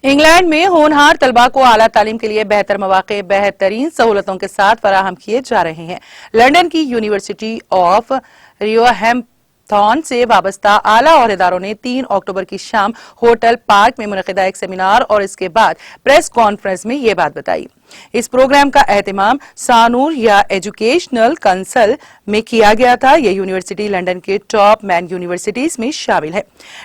England में होनहार तलबा को आला तालीम के लिए बेहतर मौके बेहतरीन सहूलतों के साथ फराहम किए जा रहे हैं। लंदन की यूनिवर्सिटी ऑफ रियोहैम्पटन से वाबस्ता आला ओहदेदारों ने 3 अक्टूबर की शाम होटल पार्क में मुनक़िदा एक सेमिनार और इसके बाद प्रेस कॉन्फ्रेंस में ये बात बताई। इस प्रोग्राम का एहतमाम सानूर या एजुकेशनल कंसल में किया गया था। यह यूनिवर्सिटी लंदन के टॉप मैन यूनिवर्सिटीज में शामिल है।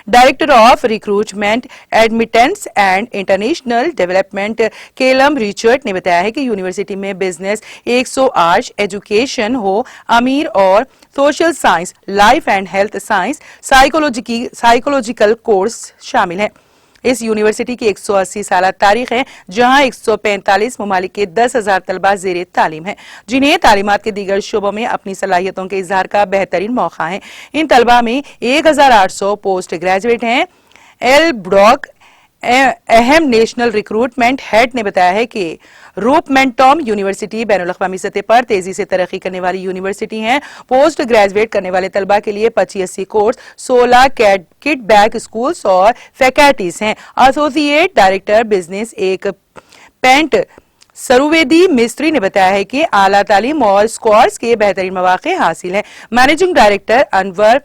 Director of recruitment admittance and international development Callum Richard ने बताया है कि यूनिवर्सिटी में बिजनेस 108 एजुकेशन हो, अमीर और social science, life and health science, psychological course शामिल है। इस यूनिवर्सिटी की 180 साल तारीख है, जहां 145 ममालिक के 10,000 तलबा ज़ेरे तालीम है, जिन्हें तालीमात के दीगर शोबों में अपनी सलाहियतों के इजहार का बेहतरीन मौका है। इन तलबा में 1800 पोस्ट ग्रेजुएट हैं। एल ब्रॉक अहम नेशनल रिक्रूटमेंट हेड ने बताया है कि रूपमेंटॉम यूनिवर्सिटी बैनुल-अक़वामी सतह पर तेजी से तरक्की करने वाली यूनिवर्सिटी है। पोस्ट ग्रेजुएट करने वाले तलबा के लिए 25 कोर्स, 16 किड बैक स्कूल्स और फैकल्टीज हैं। एसोसिएट डायरेक्टर बिजनेस एक पेंट सरुवेदी मिस्त्री ने बताया है कि आला तालीम और स्कॉर्स के बेहतरीन मौके हासिल हैं। मैनेजिंग डायरेक्टर अनवर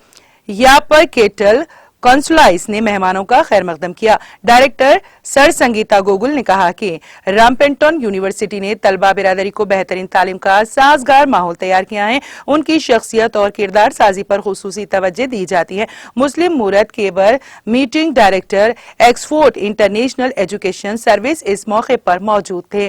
यापर केटल कॉन्सुलाइस ने मेहमानों का खैर मकदम किया। डायरेक्टर सर संगीता गोगुल ने कहा कि रैम्पटन यूनिवर्सिटी ने तलबा बिरादरी को बेहतरीन तालीम का साजगार माहौल तैयार किया है। उनकी शख्सियत और किरदार साजी पर खुसूसी तवज्जो दी जाती है। मुस्लिम मूरत केबर meeting director Oxford international education service इस मौके पर मौजूद थे।